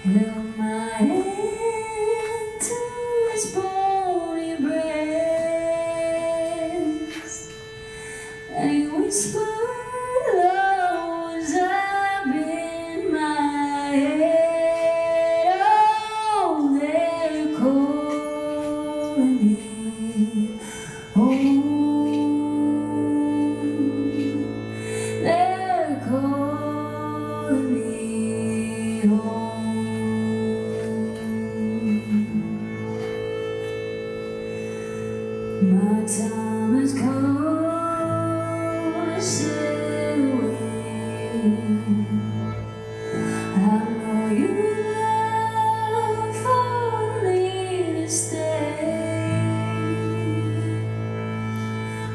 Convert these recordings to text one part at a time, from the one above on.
Will my hand to his bony breast, and he whispered low as I bent my head. Oh, they're calling me home. They're calling me home. My time has come to sail away. I know you long for me to stay,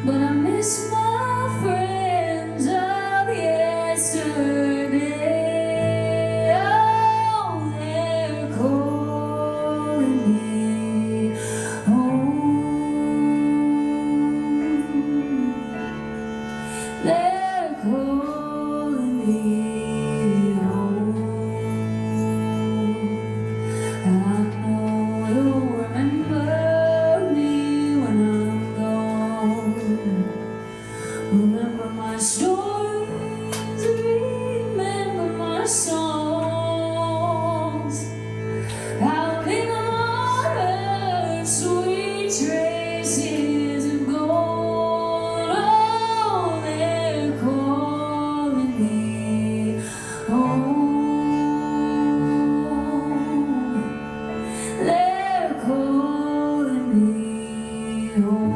but I miss my friends of yesterday. Oh, they're calling me home. They're calling me home. I know you'll remember me when I'm gone. Remember my stories, remember my songs. I'll live on earth, sweet traces of gold. Oh, they're calling me home. They're calling me home.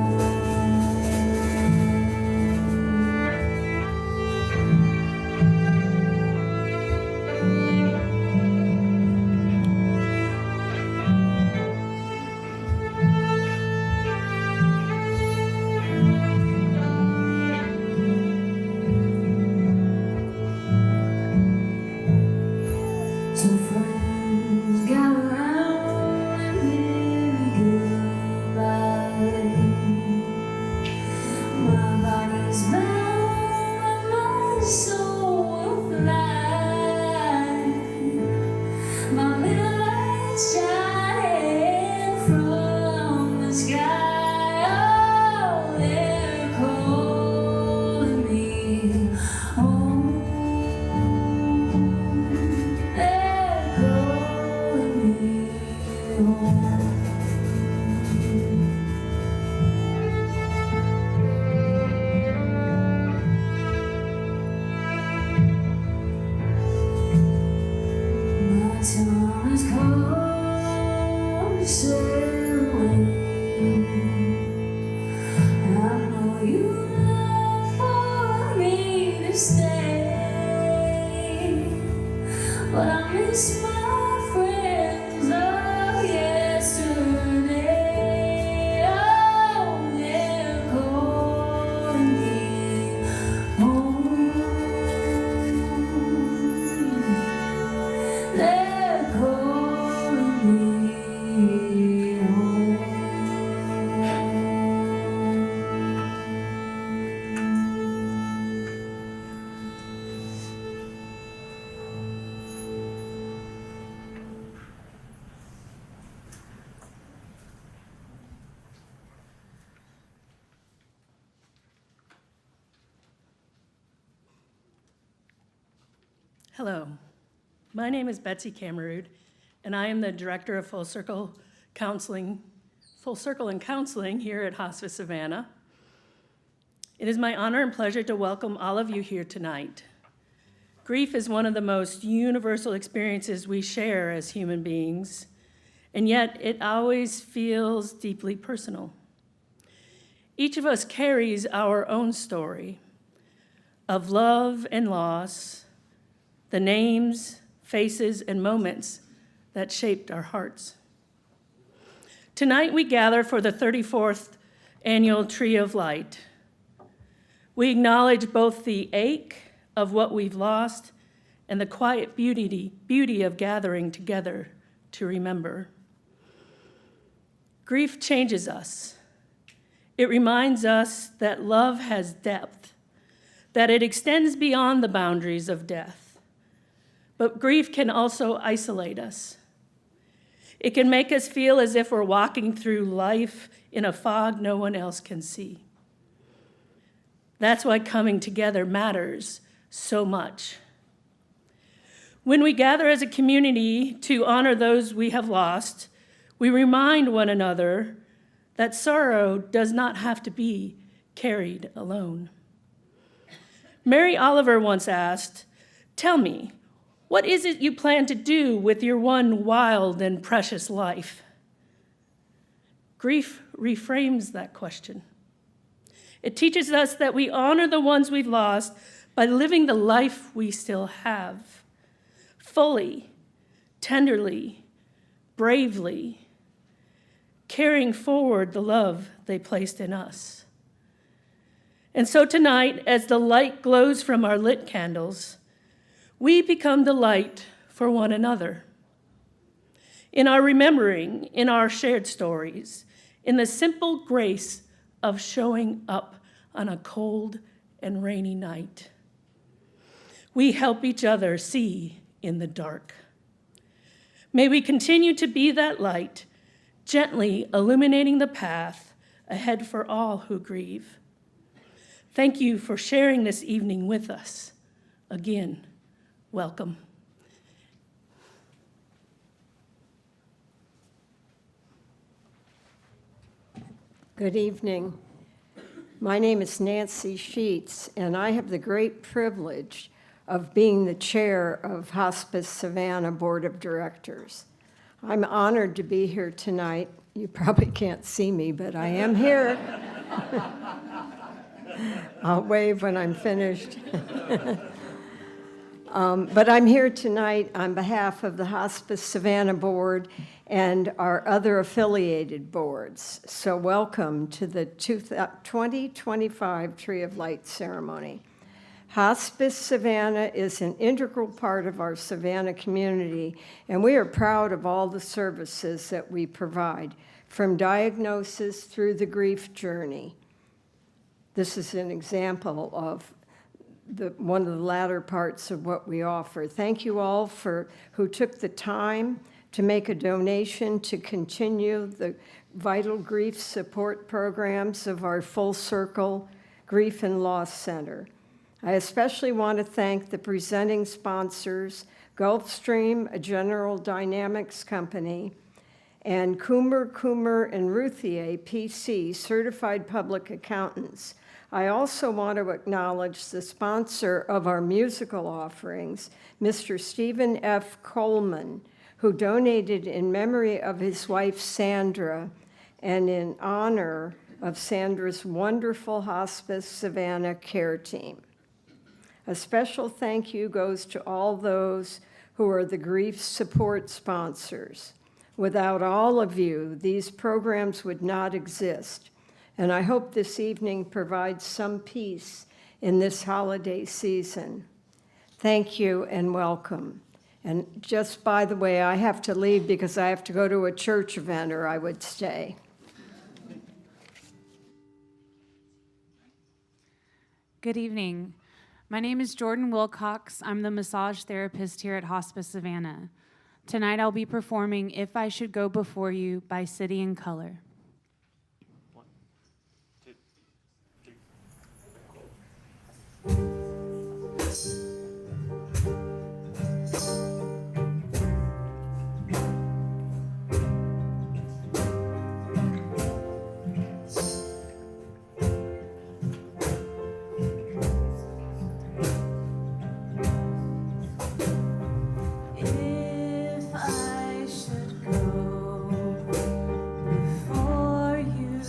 So friends gather round and bid me goodbye. My body's bound, but my soul will fly. My little lights shine from the sky. Oh, they're calling me home. They're calling me home. My time has come to sail away. I know you long for me to stay, but I miss my friends of yesterday. Oh, they're calling me home. They're calling me home. Hello, my name is Betsy Camerud, and I am the Director of Full Circle and Counseling here at Hospice Savannah. It is my honor and pleasure to welcome all of you here tonight. Grief is one of the most universal experiences we share as human beings, and yet it always feels deeply personal. Each of us carries our own story of love and loss, the names, faces, and moments that shaped our hearts. Tonight we gather for the 34th annual Tree of Light. We acknowledge both the ache of what we've lost and the quiet beauty of gathering together to remember. Grief changes us. It reminds us that love has depth, that it extends beyond the boundaries of death. but grief can also isolate us. It can make us feel as if we're walking through life in a fog no one else can see. That's why coming together matters so much. When we gather as a community to honor those we have lost, we remind one another that sorrow does not have to be carried alone. Mary Oliver once asked, "Tell me, what is it you plan to do with your one wild and precious life?" Grief reframes that question. It teaches us that we honor the ones we've lost by living the life we still have, fully, tenderly, bravely, carrying forward the love they placed in us. And so tonight, as the light glows from our lit candles, we become the light for one another. In our remembering, in our shared stories, in the simple grace of showing up on a cold and rainy night, we help each other see in the dark. May we continue to be that light, gently illuminating the path ahead for all who grieve. Thank you for sharing this evening with us. Again, welcome. Good evening. My name is Nancy Sheets, and I have the great privilege of being the chair of Hospice Savannah Board of Directors. I'm honored to be here tonight. You probably can't see me, but I am here. I'll wave when I'm finished. But I'm here tonight on behalf of the Hospice Savannah Board and our other affiliated boards. So welcome to the 2025 Tree of Light ceremony. Hospice Savannah is an integral part of our Savannah community, and we are proud of all the services that we provide, from diagnosis through the grief journey. This is an example of one of the latter parts of what we offer. Thank you all who took the time to make a donation to continue the vital grief support programs of our Full Circle Grief and Loss Center. I especially want to thank the presenting sponsors, Gulfstream, a General Dynamics company, and Coomer, and Routhier, PC, certified public accountants. I also want to acknowledge the sponsor of our musical offerings, Mr. Stephen F. Coleman, who donated in memory of his wife, Sandra, and in honor of Sandra's wonderful Hospice Savannah care team. A special thank you goes to all those who are the grief support sponsors. Without all of you, these programs would not exist. And I hope this evening provides some peace in this holiday season. Thank you and welcome. And just by the way, I have to leave because I have to go to a church event, or I would stay. Good evening. My name is Jordan Wilcox. I'm the massage therapist here at Hospice Savannah. Tonight I'll be performing If I Should Go Before You by City and Color. If I should go before you,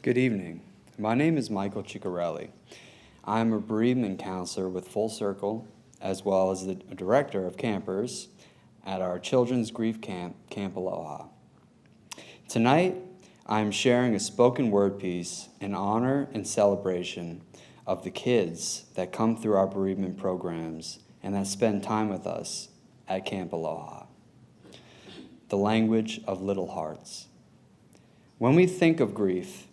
Good evening. My name is Michael Ciccarelli. I'm a bereavement counselor with Full Circle, as well as the director of campers at our children's grief camp, Camp Aloha. Tonight, I'm sharing a spoken word piece in honor and celebration of the kids that come through our bereavement programs and that spend time with us at Camp Aloha. The language of little hearts. When we think of grief,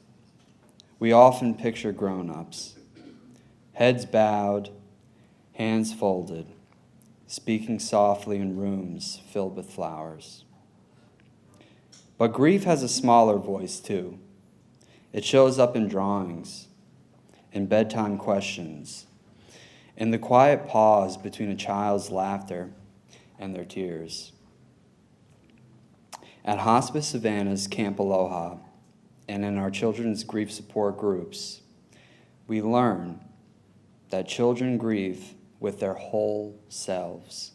we often picture grown-ups, heads bowed, hands folded, speaking softly in rooms filled with flowers. But grief has a smaller voice too. It shows up in drawings, in bedtime questions, in the quiet pause between a child's laughter and their tears. At Hospice Savannah's Camp Aloha and in our children's grief support groups, we learn that children grieve with their whole selves.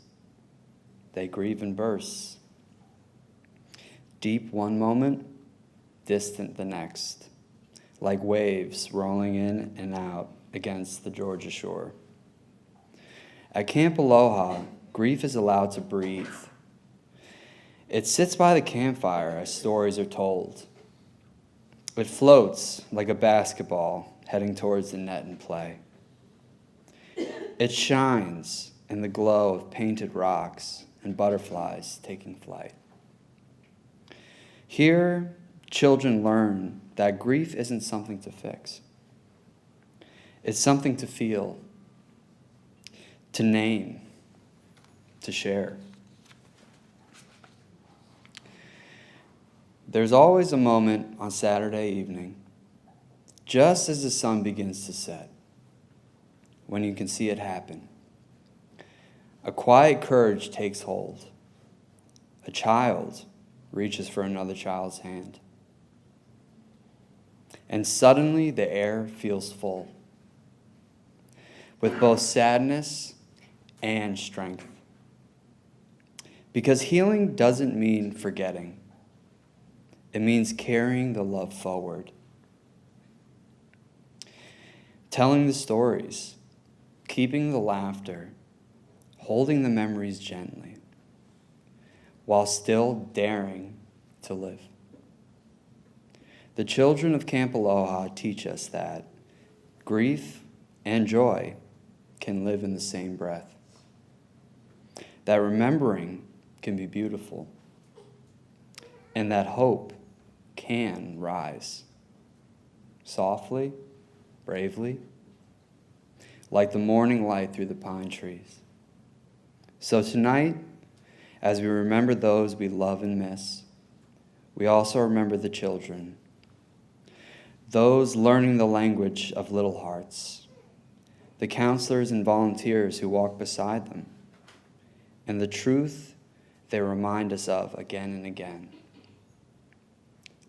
They grieve in bursts. Deep one moment, distant the next, like waves rolling in and out against the Georgia shore. At Camp Aloha, grief is allowed to breathe. It sits by the campfire as stories are told. It floats like a basketball heading towards the net in play. It shines in the glow of painted rocks and butterflies taking flight. Here, children learn that grief isn't something to fix. It's something to feel, to name, to share. There's always a moment on Saturday evening, just as the sun begins to set, when you can see it happen. A quiet courage takes hold. A child reaches for another child's hand. And suddenly the air feels full, with both sadness and strength. Because healing doesn't mean forgetting. It means carrying the love forward. Telling the stories, keeping the laughter, holding the memories gently, while still daring to live. The children of Camp Aloha teach us that grief and joy can live in the same breath, that remembering can be beautiful, and that hope can rise softly, bravely, like the morning light through the pine trees. So tonight, as we remember those we love and miss, we also remember the children, those learning the language of little hearts, the counselors and volunteers who walk beside them, and the truth they remind us of again and again.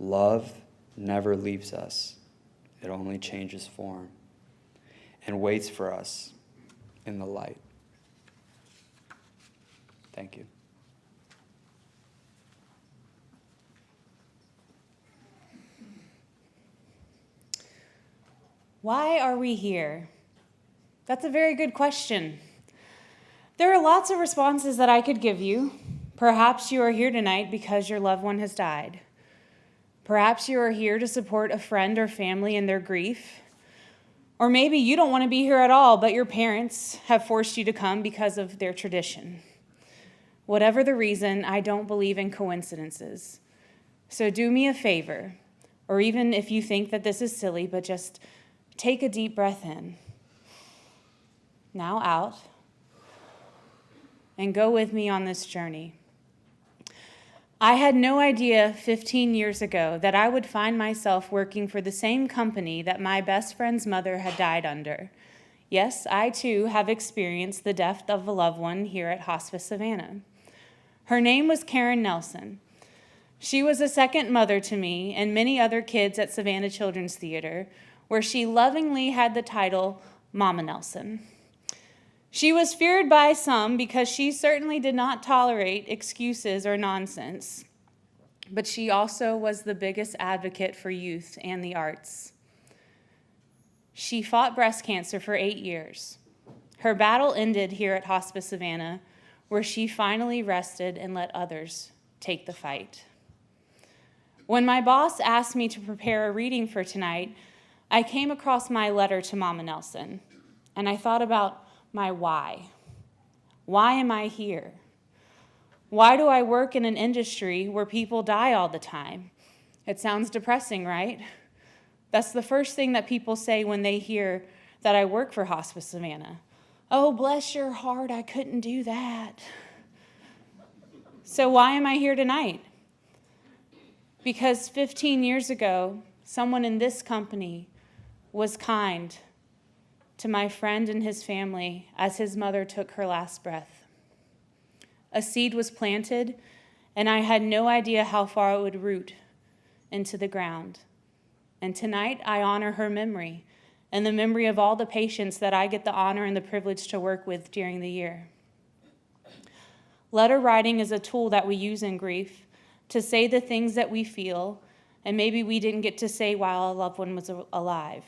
Love never leaves us. It only changes form and waits for us in the light. Thank you. Why are we here? That's a very good question. There are lots of responses that I could give you. Perhaps you are here tonight because your loved one has died. Perhaps you are here to support a friend or family in their grief. Or maybe you don't want to be here at all, but your parents have forced you to come because of their tradition. Whatever the reason, I don't believe in coincidences. So do me a favor, or even if you think that this is silly, but just take a deep breath in. Now out. And go with me on this journey. I had no idea 15 years ago that I would find myself working for the same company that my best friend's mother had died under. Yes, I too have experienced the death of a loved one here at Hospice Savannah. Her name was Karen Nelson. She was a second mother to me and many other kids at Savannah Children's Theater, where she lovingly had the title Mama Nelson. She was feared by some because she certainly did not tolerate excuses or nonsense. but she also was the biggest advocate for youth and the arts. She fought breast cancer for 8 years. Her battle ended here at Hospice Savannah, where she finally rested and let others take the fight. When my boss asked me to prepare a reading for tonight, I came across my letter to Mama Nelson, and I thought about my why. Why am I here? Why do I work in an industry where people die all the time? It sounds depressing, right? That's the first thing that people say when they hear that I work for Hospice Savannah. Oh, bless your heart, I couldn't do that. So why am I here tonight? Because 15 years ago, someone in this company was kind to my friend and his family as his mother took her last breath. A seed was planted, and I had no idea how far it would root into the ground. And tonight, I honor her memory and the memory of all the patients that I get the honor and the privilege to work with during the year. Letter writing is a tool that we use in grief to say the things that we feel and maybe we didn't get to say while a loved one was alive.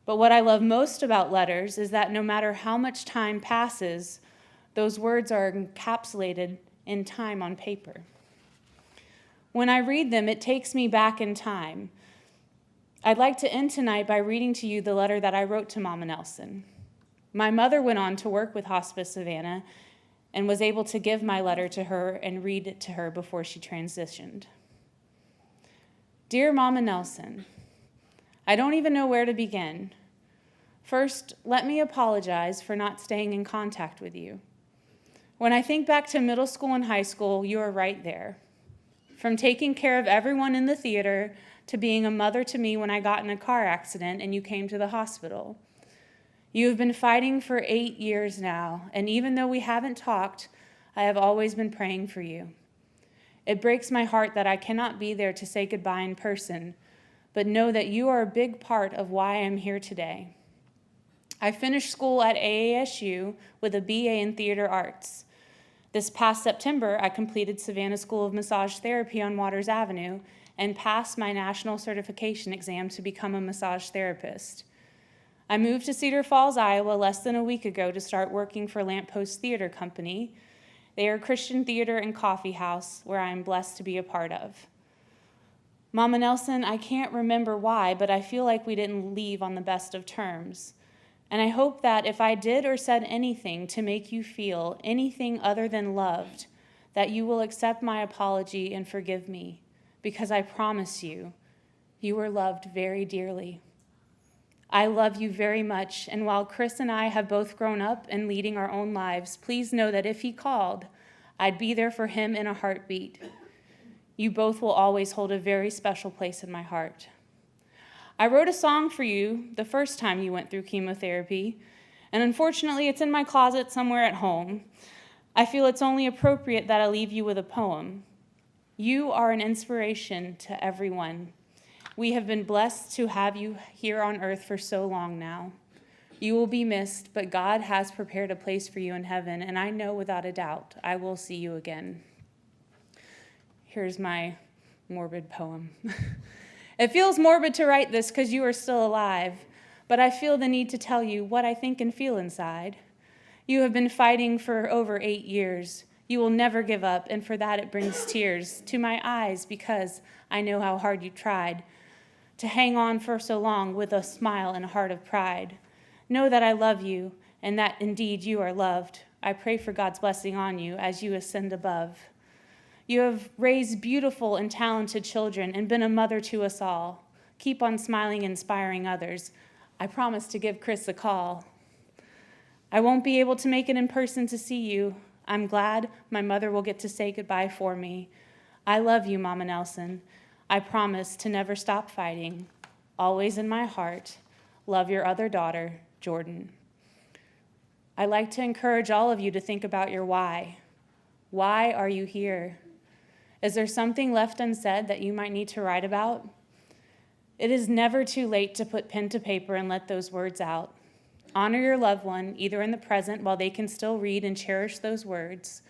But what I love most about letters is that no matter how much time passes, those words are encapsulated in time on paper. When I read them, it takes me back in time. I'd like to end tonight by reading to you the letter that I wrote to Mama Nelson. My mother went on to work with Hospice Savannah and was able to give my letter to her and read it to her before she transitioned. Dear Mama Nelson, I don't even know where to begin. First, let me apologize for not staying in contact with you. When I think back to middle school and high school, you are right there. From taking care of everyone in the theater to being a mother to me when I got in a car accident and you came to the hospital. You have been fighting for 8 years now, and even though we haven't talked, I have always been praying for you. It breaks my heart that I cannot be there to say goodbye in person, but know that you are a big part of why I am here today. I finished school at AASU with a BA in Theater Arts. This past September, I completed Savannah School of Massage Therapy on Waters Avenue and passed my national certification exam to become a massage therapist. I moved to Cedar Falls, Iowa less than a week ago to start working for Lamppost Theater Company. They are a Christian theater and coffee house where I am blessed to be a part of. Mama Nelson, I can't remember why, but I feel like we didn't leave on the best of terms. And I hope that if I did or said anything to make you feel anything other than loved, that you will accept my apology and forgive me, because I promise you, you are loved very dearly. I love you very much, and while Chris and I have both grown up and leading our own lives, please know that if he called, I'd be there for him in a heartbeat. You both will always hold a very special place in my heart. I wrote a song for you the first time you went through chemotherapy, and unfortunately it's in my closet somewhere at home. I feel it's only appropriate that I leave you with a poem. You are an inspiration to everyone. We have been blessed to have you here on earth for so long now. You will be missed, but God has prepared a place for you in heaven, and I know without a doubt I will see you again. Here's my morbid poem. It feels morbid to write this because you are still alive, but I feel the need to tell you what I think and feel inside. You have been fighting for over 8 years. You will never give up, and for that it brings tears to my eyes because I know how hard you tried to hang on for so long with a smile and a heart of pride. Know that I love you and that indeed you are loved. I pray for God's blessing on you as you ascend above. You have raised beautiful and talented children and been a mother to us all. Keep on smiling and inspiring others. I promise to give Chris a call. I won't be able to make it in person to see you. I'm glad my mother will get to say goodbye for me. I love you, Mama Nelson. I promise to never stop fighting. Always in my heart. Love your other daughter, Jordan. I like to encourage all of you to think about your why. Why are you here? Is there something left unsaid that you might need to write about? It is never too late to put pen to paper and let those words out. Honor your loved one, either in the present while they can still read and cherish those words,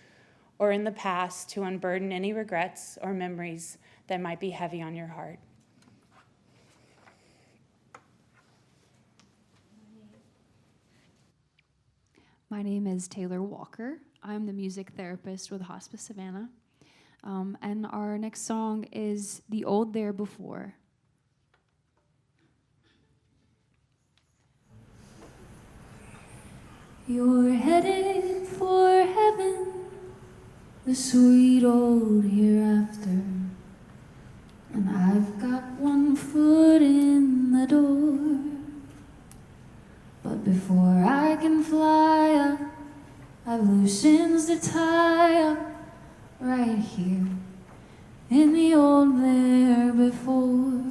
or in the past to unburden any regrets or memories that might be heavy on your heart. My name is Taylor Walker. I'm the music therapist with Hospice Savannah. And our next song is The Old There Before. You're headed for heaven, the sweet old hereafter. And I've got one foot in the door. But before I can fly up, I've loosened the tie up right here in the old there before.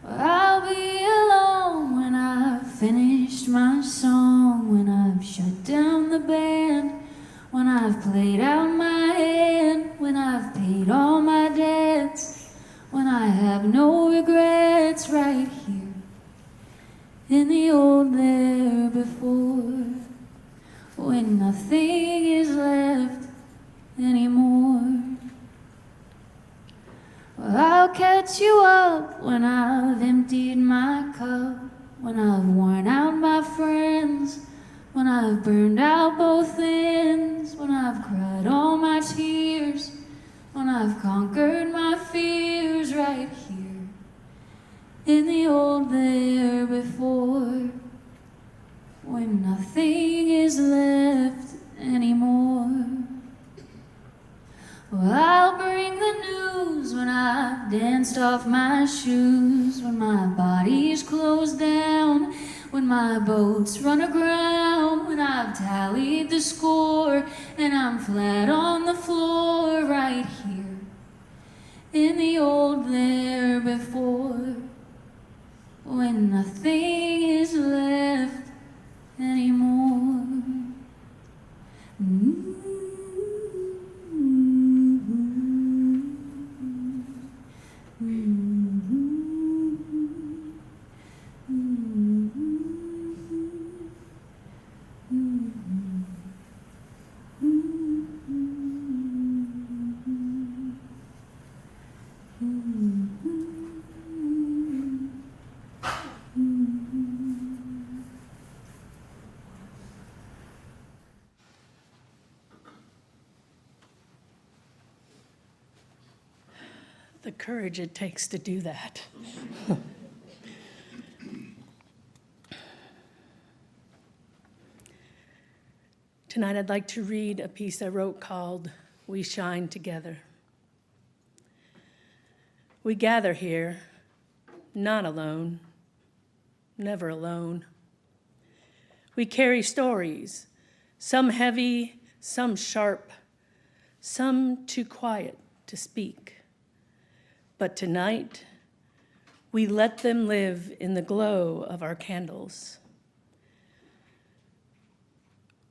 I'll be alone when I've finished my song, when I've shut down the band, when I've played out my hand, when I've paid all my debts, when I have no regrets, right here in the old there before, when nothing is left anymore. Well, I'll catch you up when I've emptied my cup, when I've worn out my friends, when I've burned out both ends, when I've cried all my tears, when I've conquered my fears, right here in the old there before, when nothing is left anymore. Well, I'll bring the news when I've danced off my shoes, when my body's closed down, when my boat's run aground, when I've tallied the score and I'm flat on the floor, right here in the old there before, when nothing is left anymore. The courage it takes to do that. Tonight I'd like to read a piece I wrote called We Shine Together. We gather here, not alone, never alone. We carry stories, some heavy, some sharp, some too quiet to speak. But tonight, we let them live in the glow of our candles.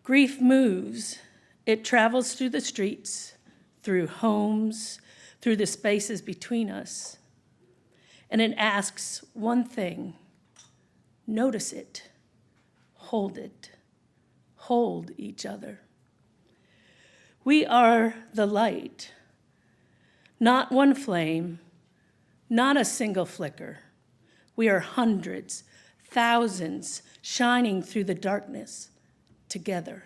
Grief moves. It travels through the streets, through homes, through the spaces between us. And it asks one thing: notice it, hold each other. We are the light, not one flame, not a single flicker. We are hundreds, thousands, shining through the darkness together.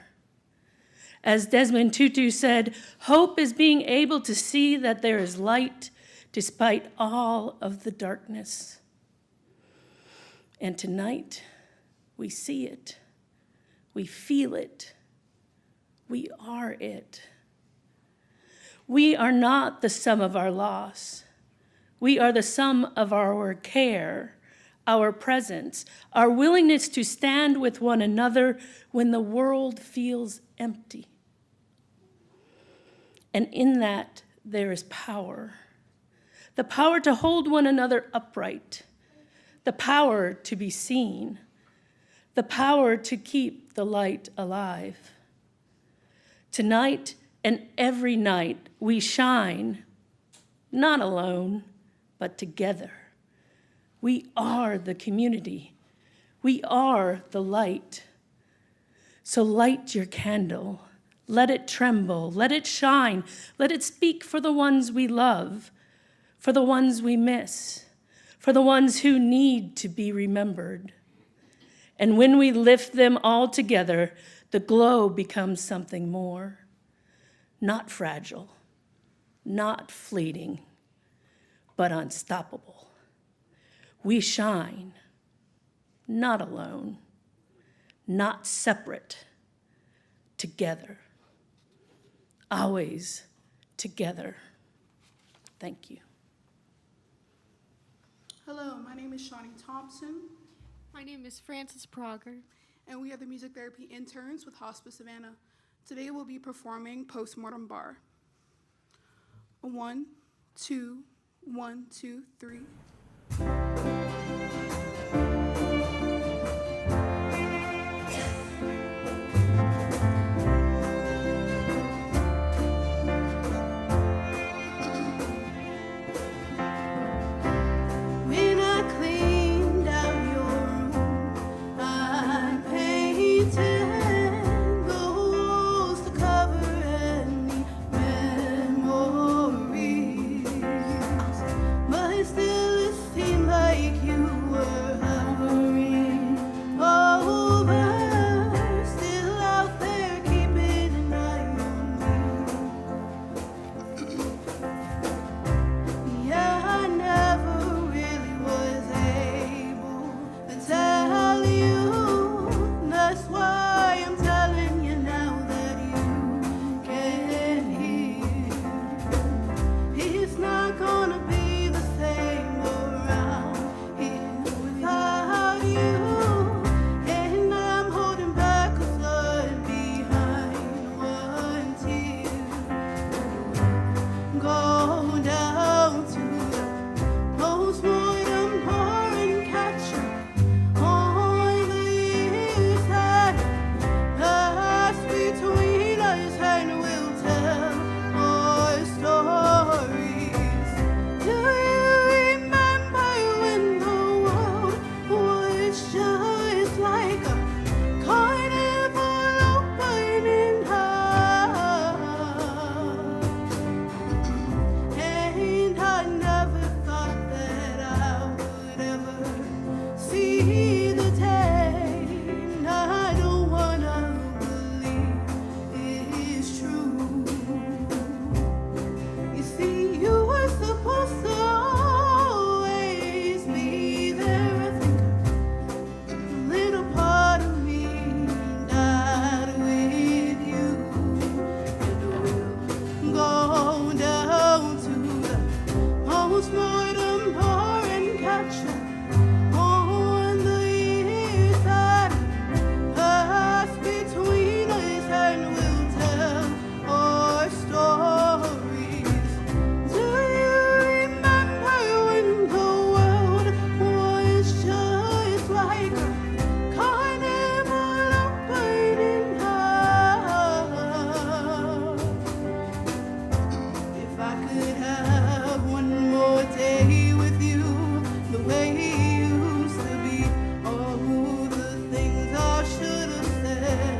As Desmond Tutu said, hope is being able to see that there is light despite all of the darkness. And tonight, we see it, we feel it, we are it. We are not the sum of our loss. We are the sum of our care, our presence, our willingness to stand with one another when the world feels empty. And in that, there is power. The power to hold one another upright, the power to be seen, the power to keep the light alive. Tonight and every night, we shine, not alone, but together. We are the community. We are the light. So light your candle, Let it tremble, let it shine, let it speak for the ones we love, for the ones we miss, for the ones who need to be remembered. And when we lift them all together, the glow becomes something more, not fragile, not fleeting, but unstoppable. We shine, not alone, not separate, together, always together. Thank you. Hello, my name is Shawnee Thompson, My name is Frances Prager. and we are the music therapy interns with Hospice Savannah. Today we'll be performing Postmortem Bar. 1, 2, 1, 2, 3. When I cleaned out your room, I painted the walls to cover any memories. But still it seemed like you were hovering over, still out there keeping an eye on me. Yeah, I never really was able to tell you. That's why I'm telling you now that you can hear. It's not gonna be the same around here without you. And I'm holding back a flood behind one tear. Go down to the postmortem bar and catch up on the years that passed between us, and we'll tell our stories. Do you remember when the world was just like a carnival opening up? And I never thought that I would ever see the day. And I don't wanna believe it's true. You see, you were supposed to always be there. I think a little part of me died with you. And we'll go down to the postmortem bar and catch up on the years that passed between us, and we'll tell our stories. Do you remember when the world was just like a carnival opening up? If I could have one more day with you, the way you used to be, all the things I should have said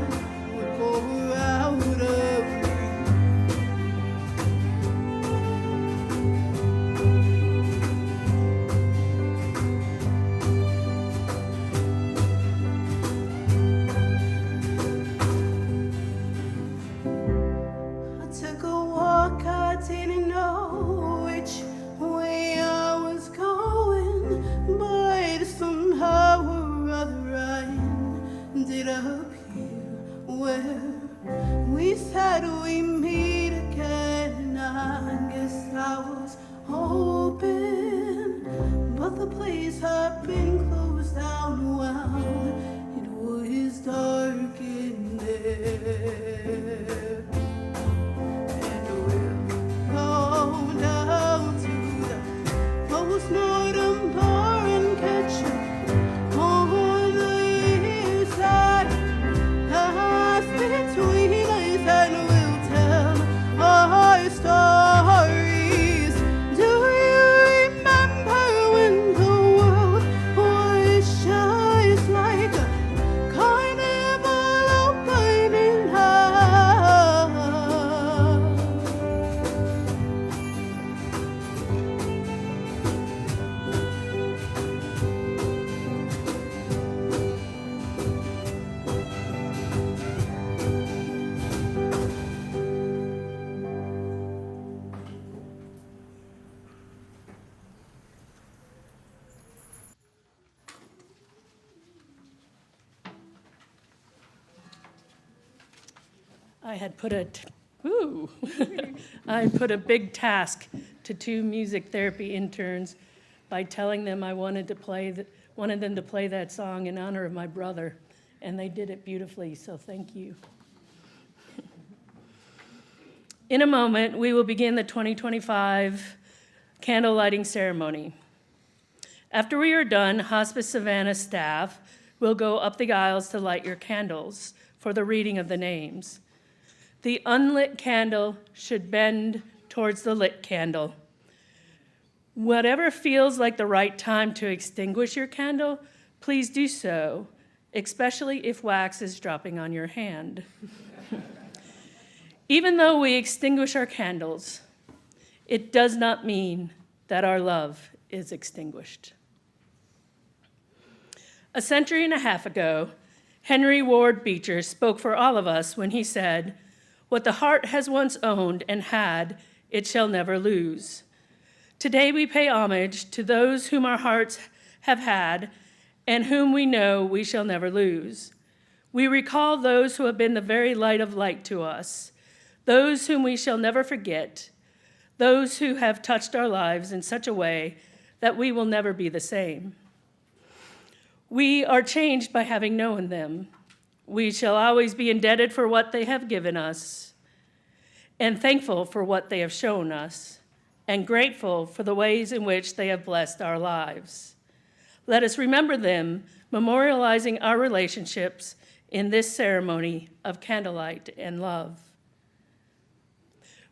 would pour out of me. I took a walk, I didn't know which way I was going, but somehow or other I ended up here where we said we meet again. And I guess I was hoping, but the place had been closed down while it was dark in there. And we'll go down to the postmortem bar and catch up on the years that passed between us, and we'll tell our stories. Do you remember when the world was just like a carnival opening up? I had put I put a big task to 2 music therapy interns by telling them I wanted them to play that song in honor of my brother, and they did it beautifully, so thank you. In a moment, we will begin the 2025 candle lighting ceremony. After we are done, Hospice Savannah staff will go up the aisles to light your candles for the reading of the names. The unlit candle should bend towards the lit candle. Whatever feels like the right time to extinguish your candle, please do so, especially if wax is dropping on your hand. Even though we extinguish our candles, it does not mean that our love is extinguished. A century and a half ago, Henry Ward Beecher spoke for all of us when he said, "What the heart has once owned and had, it shall never lose." Today we pay homage to those whom our hearts have had and whom we know we shall never lose. We recall those who have been the very light of light to us, those whom we shall never forget, those who have touched our lives in such a way that we will never be the same. We are changed by having known them. We shall always be indebted for what they have given us, and thankful for what they have shown us, and grateful for the ways in which they have blessed our lives. Let us remember them, memorializing our relationships in this ceremony of candlelight and love.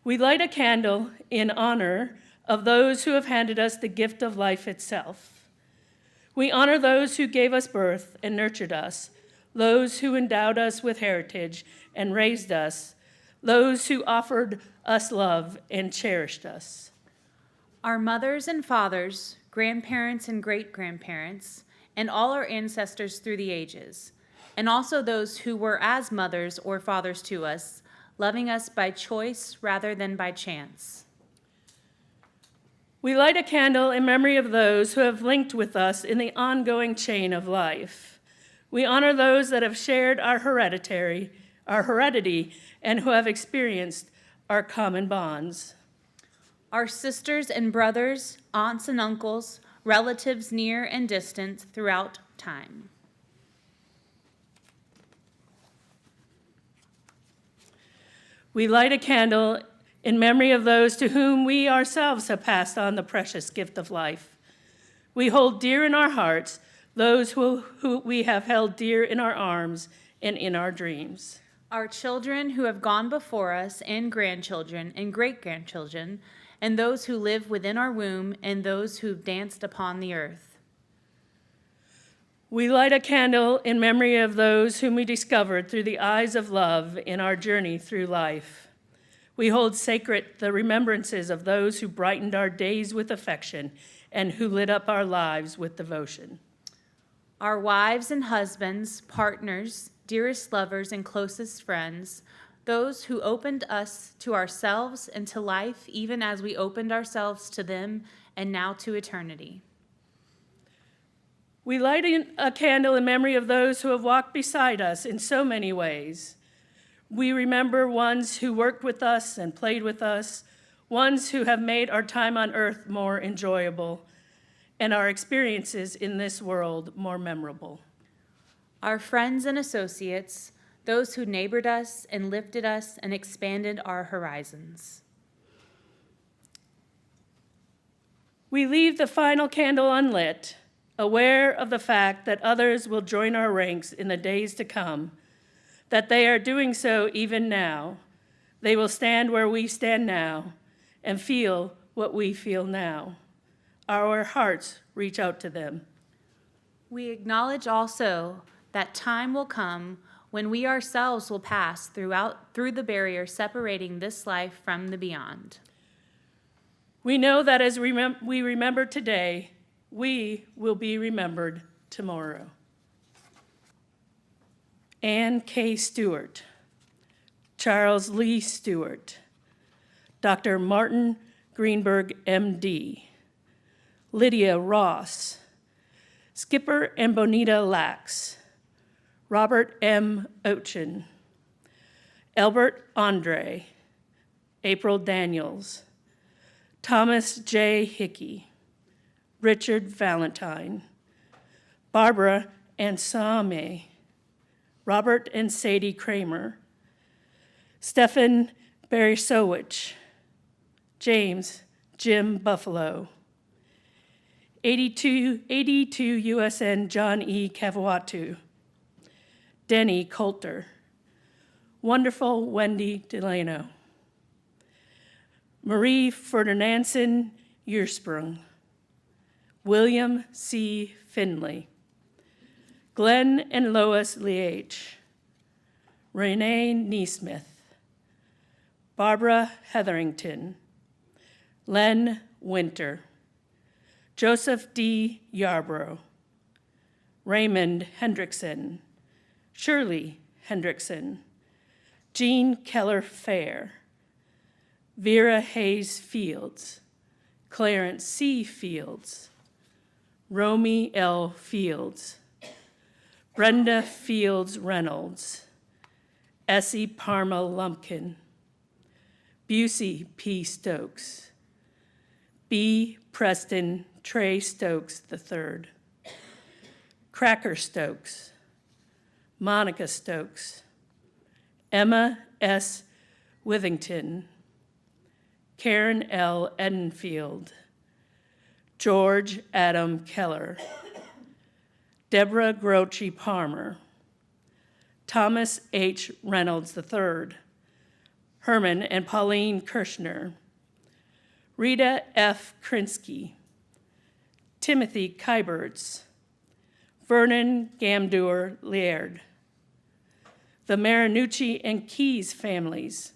We light a candle in honor of those who have handed us the gift of life itself. We honor those who gave us birth and nurtured us, those who endowed us with heritage and raised us, those who offered us love and cherished us. Our mothers and fathers, grandparents and great-grandparents, and all our ancestors through the ages, and also those who were as mothers or fathers to us, loving us by choice rather than by chance. We light a candle in memory of those who have linked with us in the ongoing chain of life. We honor those that have shared our heredity, and who have experienced our common bonds. Our sisters and brothers, aunts and uncles, relatives near and distant throughout time. We light a candle in memory of those to whom we ourselves have passed on the precious gift of life. We hold dear in our hearts those who we have held dear in our arms and in our dreams. Our children who have gone before us, and grandchildren and great-grandchildren, and those who live within our womb, and those who've danced upon the earth. We light a candle in memory of those whom we discovered through the eyes of love in our journey through life. We hold sacred the remembrances of those who brightened our days with affection and who lit up our lives with devotion. Our wives and husbands, partners, dearest lovers, and closest friends, those who opened us to ourselves and to life, even as we opened ourselves to them and now to eternity. We light a candle in memory of those who have walked beside us in so many ways. We remember ones who worked with us and played with us, ones who have made our time on earth more enjoyable, and our experiences in this world more memorable. Our friends and associates, those who neighbored us and lifted us and expanded our horizons. We leave the final candle unlit, aware of the fact that others will join our ranks in the days to come, that they are doing so even now. They will stand where we stand now and feel what we feel now. Our hearts reach out to them. We acknowledge also that time will come when we ourselves will pass through the barrier separating this life from the beyond. We know that as we remember today, we will be remembered tomorrow. Ann K. Stewart, Charles Lee Stewart, Dr. Martin Greenberg, MD, Lydia Ross, Skipper and Bonita Lax, Robert M. Ochin, Albert Andre, April Daniels, Thomas J. Hickey, Richard Valentine, Barbara and Same, Robert and Sadie Kramer, Stephen Berisowicz, James Jim Buffalo, 82 USN John E. Kavawatu, Denny Coulter, wonderful Wendy Delano, Marie Ferdinandsen Ursprung, William C. Finley, Glenn and Lois Leach, Renee Neesmith, Barbara Hetherington, Len Winter, Joseph D. Yarbrough, Raymond Hendrickson, Shirley Hendrickson, Jean Keller Fair, Vera Hayes Fields, Clarence C. Fields, Romy L. Fields, Brenda Fields Reynolds, Essie Parma Lumpkin, Busey P. Stokes, B. Preston Trey Stokes III, Cracker Stokes, Monica Stokes, Emma S. Withington, Karen L. Edenfield, George Adam Keller, Deborah Groce Palmer, Thomas H. Reynolds III, Herman and Pauline Kirshner, Rita F. Krinsky, Timothy Kyberts, Vernon Gamdur Laird, the Marinucci and Keyes families,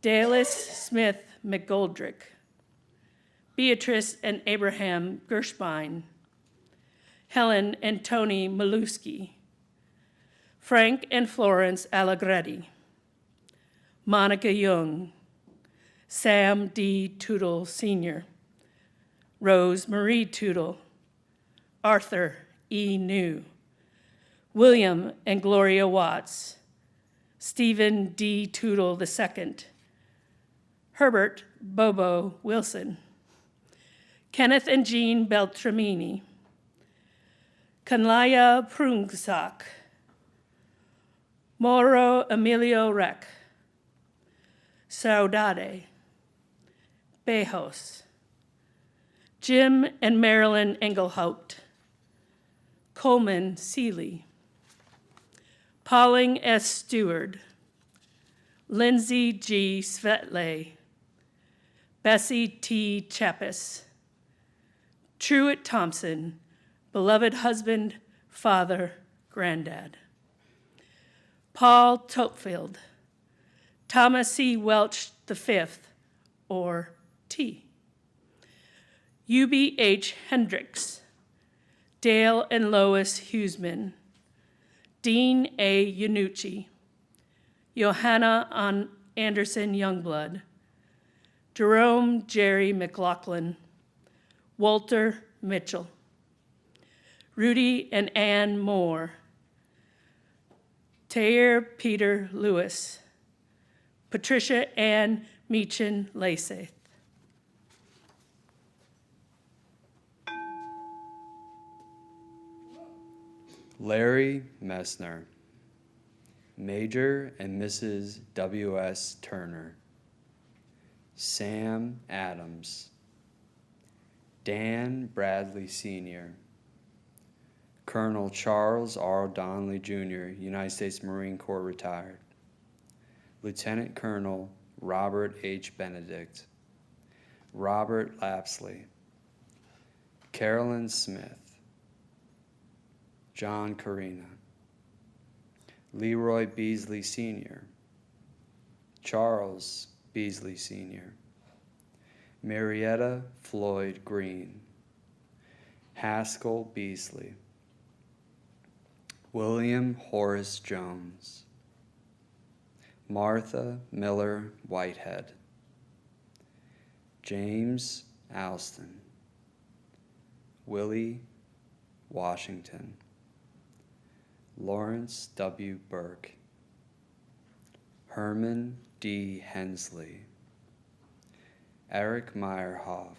Dallas Smith McGoldrick, Beatrice and Abraham Gershbein, Helen and Tony Maluski, Frank and Florence Allegretti, Monica Young, Sam D. Tootle Sr., Rose Marie Tootle, Arthur E. New, William and Gloria Watts, Stephen D. Tootle II, Herbert Bobo Wilson, Kenneth and Jean Beltramini, Kanlaya Prungsak, Moro Emilio Rec, Saudade, Bejos, Jim and Marilyn Engelhaupt, Coleman Seeley, Pauling S. Stewart, Lindsay G. Svetley, Bessie T. Chappis, Truett Thompson, beloved husband, father, granddad, Paul Topfield, Thomas C. Welch V, or T, U.B.H. Hendricks, Dale and Lois Huseman, Dean A. Yanucci, Johanna Anderson Youngblood, Jerome Jerry McLaughlin, Walter Mitchell, Rudy and Ann Moore, Tair Peter Lewis, Patricia Ann Meechan Lasaith. Larry Messner, Major and Mrs. W.S. Turner, Sam Adams, Dan Bradley Sr., Colonel Charles R. Donnelly Jr., United States Marine Corps retired, Lieutenant Colonel Robert H. Benedict, Robert Lapsley, Carolyn Smith, John Carina, Leroy Beasley Sr., Charles Beasley Sr., Marietta Floyd Green, Haskell Beasley, William Horace Jones, Martha Miller Whitehead, James Alston, Willie Washington, Lawrence W. Burke, Herman D. Hensley, Eric Meyerhoff,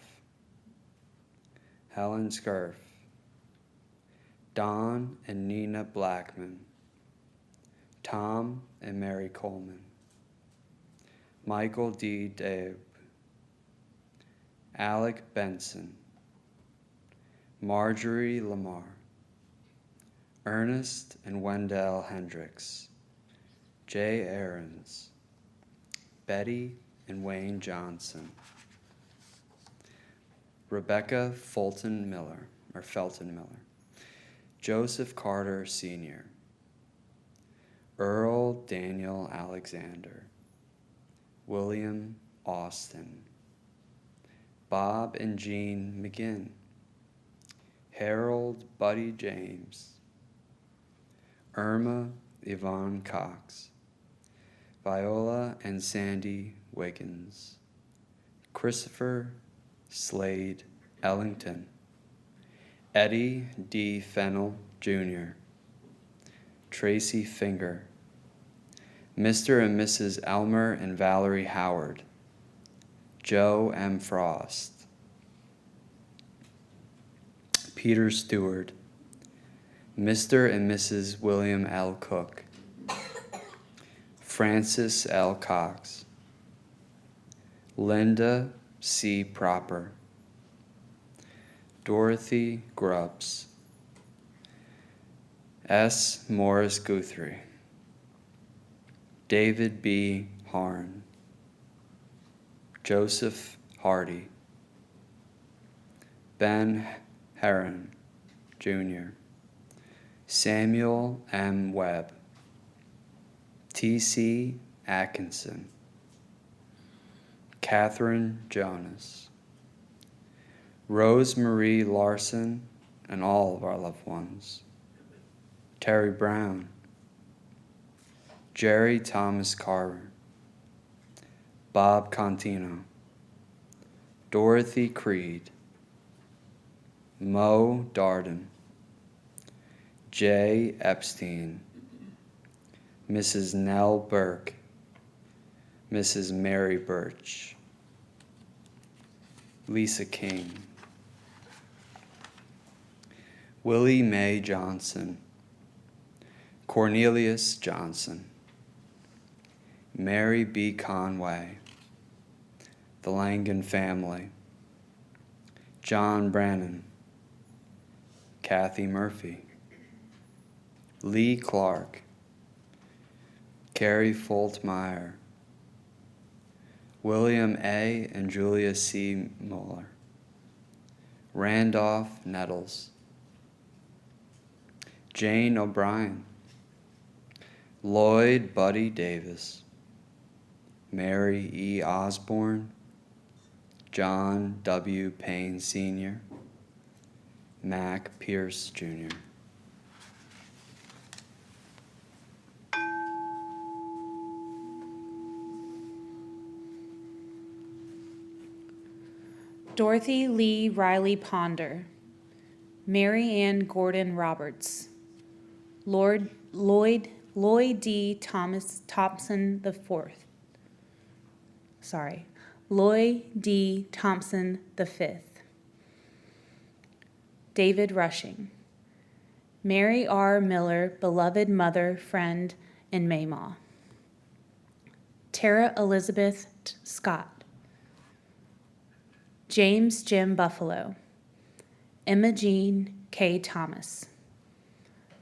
Helen Scurf, Don and Nina Blackman, Tom and Mary Coleman, Michael D. Dabe, Alec Benson, Marjorie Lamar, Ernest and Wendell Hendricks, Jay Aarons, Betty and Wayne Johnson, Rebecca Felton Miller, Joseph Carter Sr., Earl Daniel Alexander, William Austin, Bob and Jean McGinn, Harold Buddy James, Irma Yvonne Cox, Viola and Sandy Wiggins, Christopher Slade Ellington, Eddie D. Fennell Jr., Tracy Finger, Mr. and Mrs. Elmer and Valerie Howard, Joe M. Frost, Peter Stewart, Mr. and Mrs. William L. Cook, Francis L. Cox, Linda C. Proper, Dorothy Grubbs, S. Morris Guthrie, David B. Harn, Joseph Hardy, Ben Heron, Jr., Samuel M. Webb, T.C. Atkinson, Catherine Jonas, Rose Marie Larson, and all of our loved ones, Terry Brown, Jerry Thomas Carver, Bob Contino, Dorothy Creed, Mo Darden, Jay Epstein, Mrs. Nell Burke, Mrs. Mary Birch, Lisa King, Willie Mae Johnson, Cornelius Johnson, Mary B. Conway, the Langan family, John Brannon, Kathy Murphy, Lee Clark, Carrie Foltmeyer, William A. and Julia C. Mueller, Randolph Nettles, Jane O'Brien, Lloyd Buddy Davis, Mary E. Osborne, John W. Payne Sr., Mac Pierce Jr. Dorothy Lee Riley Ponder, Mary Ann Gordon Roberts, Lloyd D. Thompson IV. Lloyd D. Thompson V. David Rushing, Mary R. Miller, beloved mother, friend, and Maymaw. Tara Elizabeth Scott, James Jim Buffalo, Emma Jean K. Thomas,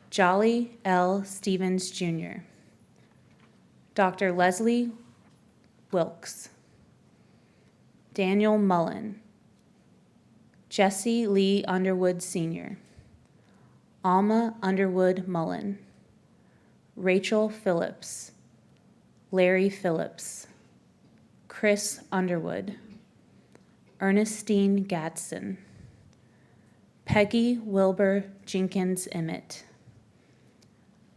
Jolly L. Stevens Jr., Dr. Leslie Wilkes, Daniel Mullen, Jesse Lee Underwood Sr., Alma Underwood Mullen, Rachel Phillips, Larry Phillips, Chris Underwood, Ernestine Gadsden, Peggy Wilbur Jenkins Emmett,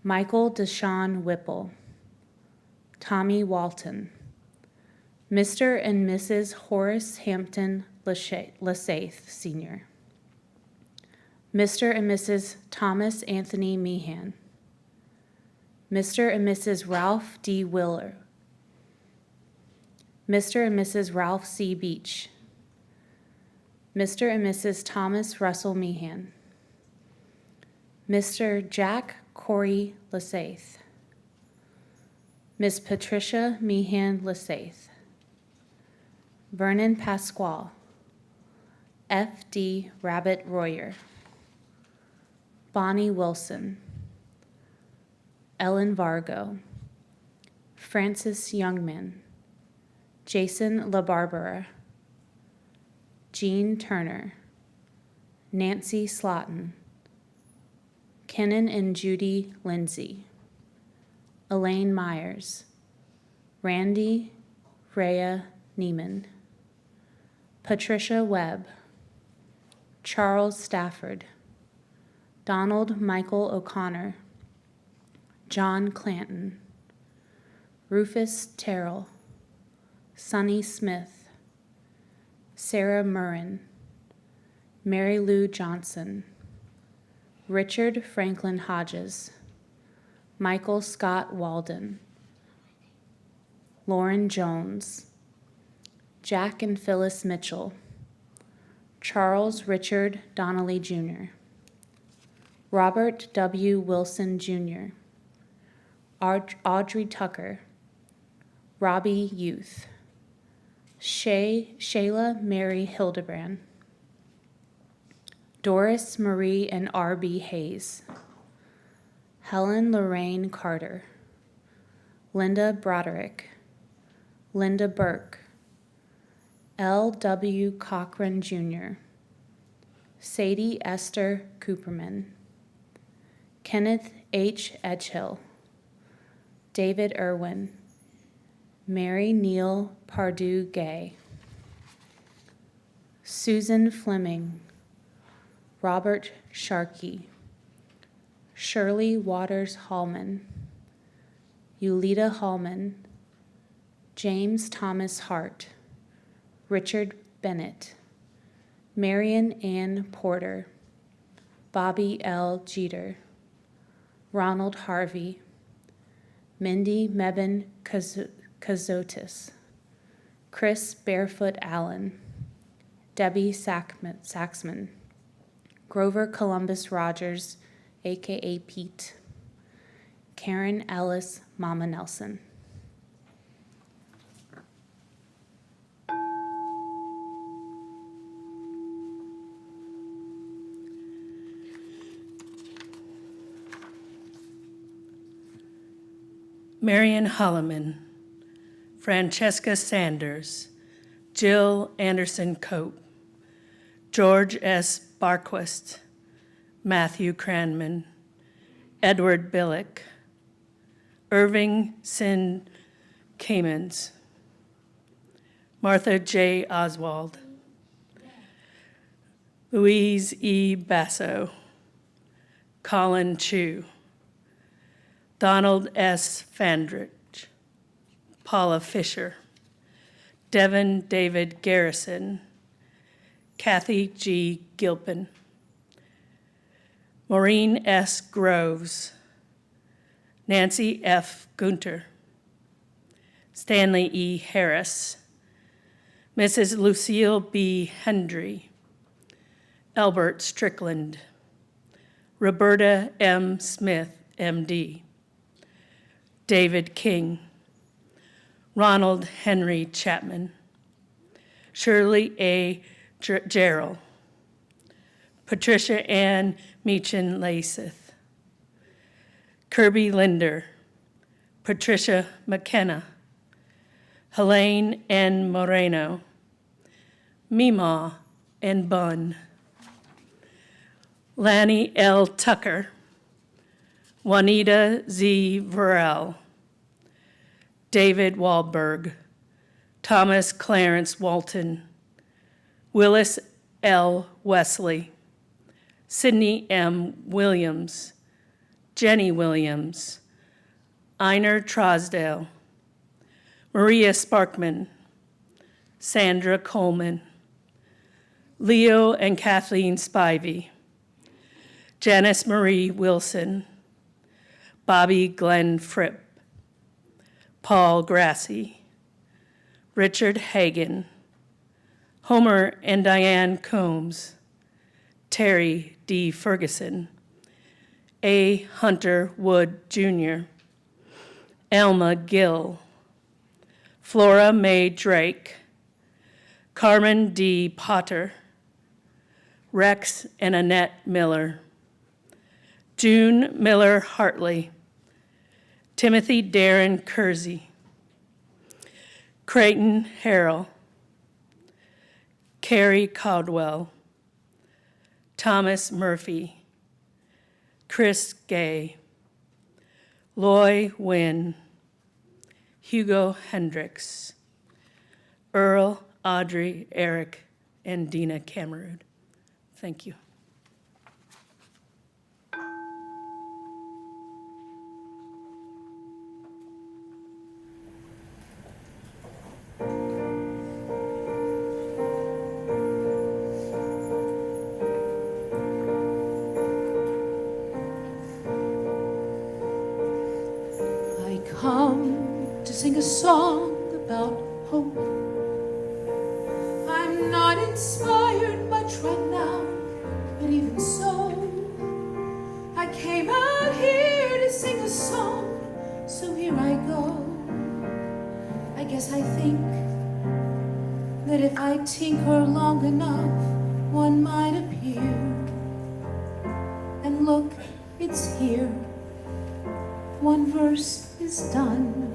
Michael Deshawn Whipple, Tommy Walton, Mr. and Mrs. Horace Hampton Lasaith Sr., Mr. and Mrs. Thomas Anthony Meehan, Mr. and Mrs. Ralph D. Mr. and Mrs. Ralph C. Beach, Mr. and Mrs. Thomas Russell Meehan, Mr. Jack Corey Lasaith, Miss Patricia Meehan Lasaith, Vernon Pasquale, F.D. Rabbit Royer, Bonnie Wilson, Ellen Vargo, Francis Youngman, Jason LaBarbera, Jean Turner, Nancy Slotin, Kenan and Judy Lindsay, Elaine Myers, Randy Rhea Neiman, Patricia Webb, Charles Stafford, Donald Michael O'Connor, John Clanton, Rufus Terrell, Sonny Smith, Sarah Murrin, Mary Lou Johnson, Richard Franklin Hodges, Michael Scott Walden, Lauren Jones, Jack and Phyllis Mitchell, Charles Richard Donnelly Jr., Robert W. Wilson Jr., Audrey Tucker, Robbie Youth, Shayla Mary Hildebrand, Doris Marie and R.B. Hayes, Helen Lorraine Carter, Linda Broderick, Linda Burke, L.W. Cochran Jr., Sadie Esther Cooperman, Kenneth H. Edgehill, David Irwin, Mary Neal Pardue Gay, Susan Fleming, Robert Sharkey, Shirley Waters Hallman, Yulita Hallman, James Thomas Hart, Richard Bennett, Marion Ann Porter, Bobby L. Jeter, Ronald Harvey, Mindy Mebane Kazotis, Chris Barefoot Allen, Debbie Saxman, Grover Columbus Rogers, aka Pete, Karen Ellis Mama Nelson. Marion Holloman, Francesca Sanders, Jill Anderson Cope, George S. Barquist, Matthew Cranman, Edward Billick, Irving Sin Kamens, Martha J. Oswald, Louise E. Basso, Colin Chu, Donald S. Fandrich, Paula Fisher, Devin David Garrison, Kathy G. Gilpin, Maureen S. Groves, Nancy F. Gunter, Stanley E. Harris, Mrs. Lucille B. Hendry, Albert Strickland, Roberta M. Smith, M.D., David King, Ronald Henry Chapman, Shirley A. Gerald, Patricia Ann Meechan Lasith, Kirby Linder, Patricia McKenna, Helene N. Moreno, Mima N. Bunn, Lanny L. Tucker, Juanita Z. Varel, David Wahlberg, Thomas Clarence Walton, Willis L. Wesley, Sydney M. Williams, Jenny Williams, Einar Trosdale, Maria Sparkman, Sandra Coleman, Leo and Kathleen Spivey, Janice Marie Wilson, Bobby Glenn Fripp, Paul Grassi, Richard Hagan, Homer and Diane Combs, Terry D. Ferguson, A. Hunter Wood, Jr., Alma Gill, Flora Mae Drake, Carmen D. Potter, Rex and Annette Miller, June Miller Hartley, Timothy Darren Kersey, Creighton Harrell, Carrie Caldwell, Thomas Murphy, Chris Gay, Loy Wynn, Hugo Hendricks, Earl, Audrey, Eric, and Dina Camerud. Thank you. I come to sing a song about hope. I'm not inspired much right now, but even so, I came out here to sing a song, so here I go. I guess I think that if I tinker long enough, one might appear. And look, it's here. One verse is done,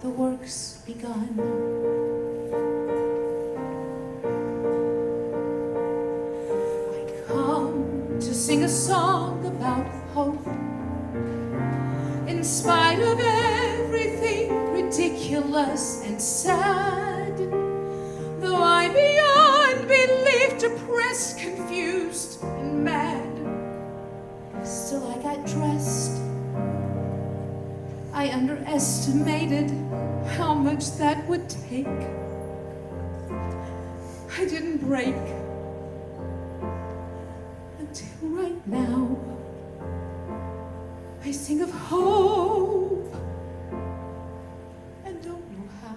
the work's begun. I come to sing a song about hope. In spite of everything ridiculous and sad, though I'm beyond belief, depressed, confused, and mad, still I got dressed. I underestimated how much that would take. I didn't break until right now. I sing of hope and don't know how.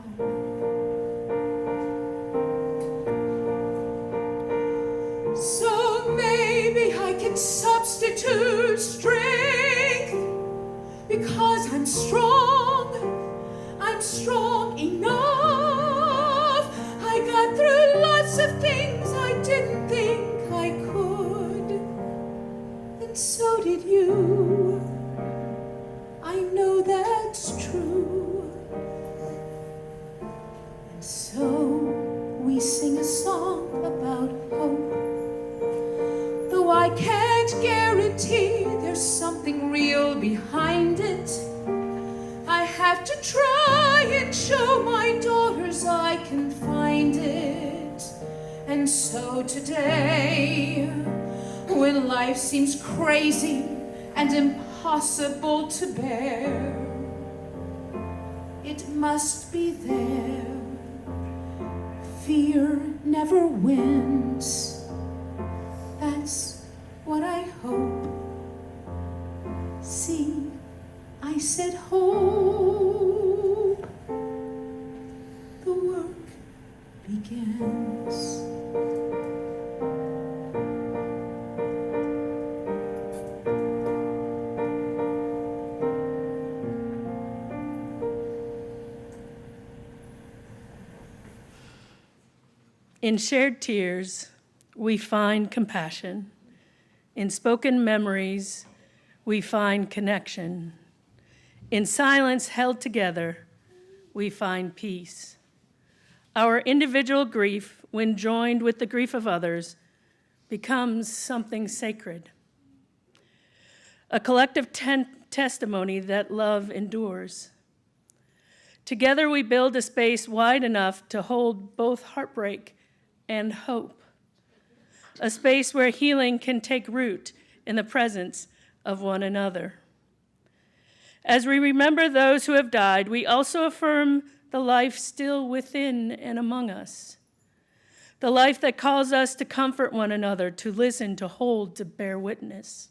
So maybe I can substitute strength, because I'm strong enough. I got through lots of things I didn't think I could, and so did you. I know that's true. And so we sing a song about hope, though I can't guarantee there's something real behind it. I have to try and show my daughters I can find it. And so today, when life seems crazy and impossible to bear, it must be there. Fear never wins. That's what I hope. See, I said hope. The work begins. In shared tears, we find compassion. In spoken memories, we find connection. In silence held together, we find peace. Our individual grief, when joined with the grief of others, becomes something sacred. A collective testimony that love endures. Together we build a space wide enough to hold both heartbreak and hope. A space where healing can take root in the presence of one another. As we remember those who have died, we also affirm the life still within and among us. The life that calls us to comfort one another, to listen, to hold, to bear witness.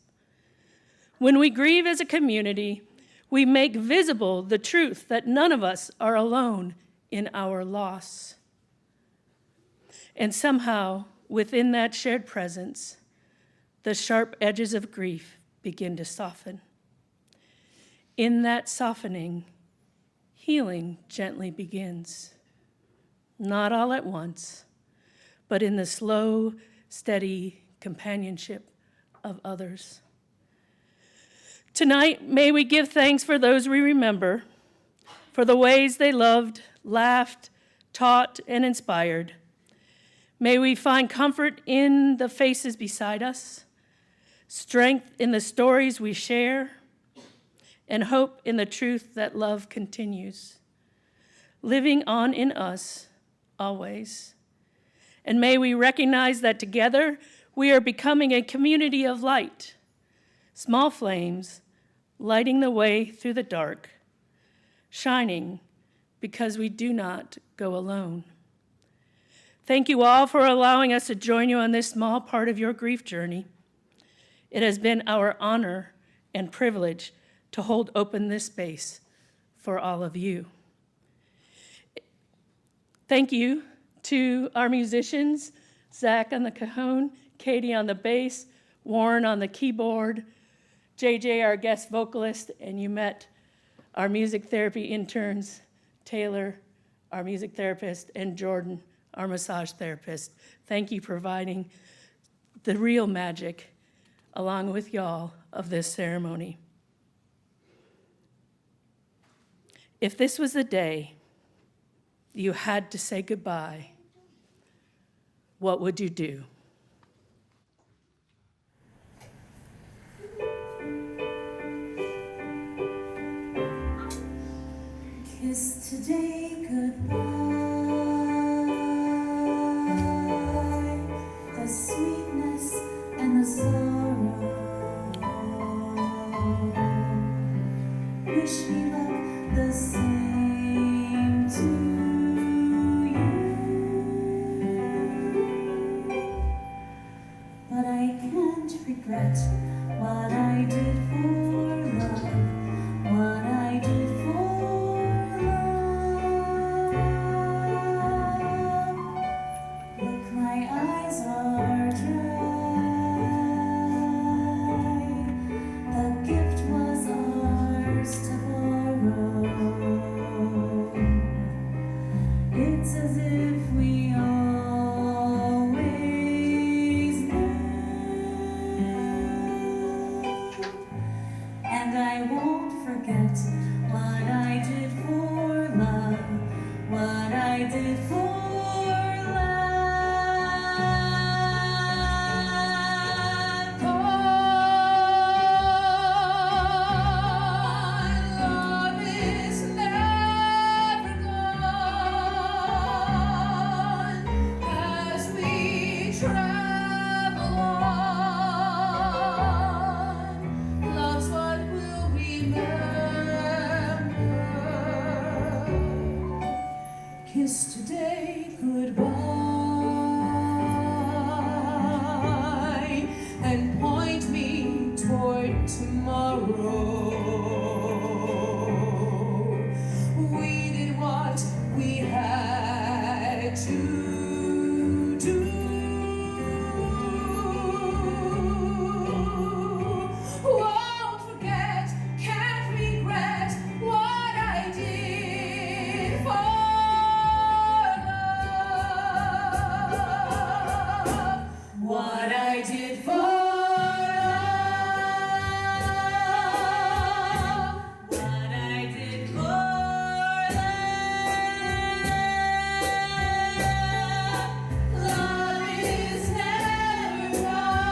When we grieve as a community, we make visible the truth that none of us are alone in our loss. And somehow, within that shared presence, the sharp edges of grief begin to soften. In that softening, healing gently begins. Not all at once, but in the slow, steady companionship of others. Tonight, may we give thanks for those we remember, for the ways they loved, laughed, taught, and inspired. May we find comfort in the faces beside us, strength in the stories we share, and hope in the truth that love continues, living on in us always. And may we recognize that together we are becoming a community of light, small flames lighting the way through the dark, shining because we do not go alone. Thank you all for allowing us to join you on this small part of your grief journey. It has been our honor and privilege to hold open this space for all of you. Thank you to our musicians, Zach on the cajon, Katie on the bass, Warren on the keyboard, JJ, our guest vocalist, and you met our music therapy interns, Taylor, our music therapist, and Jordan, our massage therapist. Thank you for providing the real magic, along with y'all, of this ceremony. If this was the day you had to say goodbye, what would you do? Kiss today goodbye, the sweetness and the sorrow. Wish me luck the same to you, but I can't regret what I did for love, what I did for love. Look, my eyes are dry, the gift was ours to borrow. It's as if we always knew, and I won't forget what I did for love, what I did for love. Love is never gone as we travel on. Love's what we'll remember. Kiss today goodbye and point me toward tomorrow. We did what we had to do. Won't forget, can't regret what I did for love. What I did for love. What I did for love. Love is never gone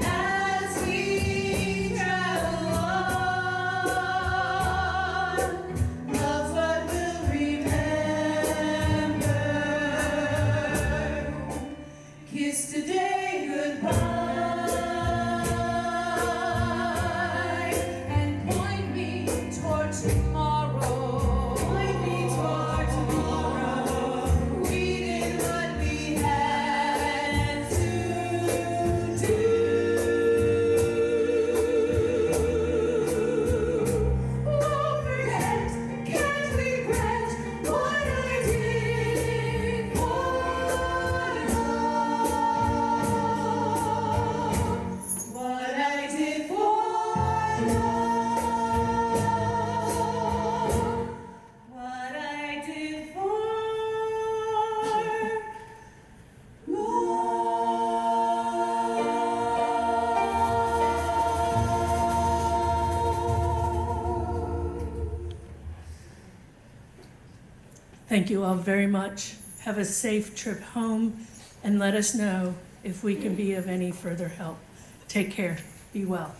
as we travel on. Love's what we'll remember. Thank you all very much. Have a safe trip home, and let us know if we can be of any further help. Take care. Be well.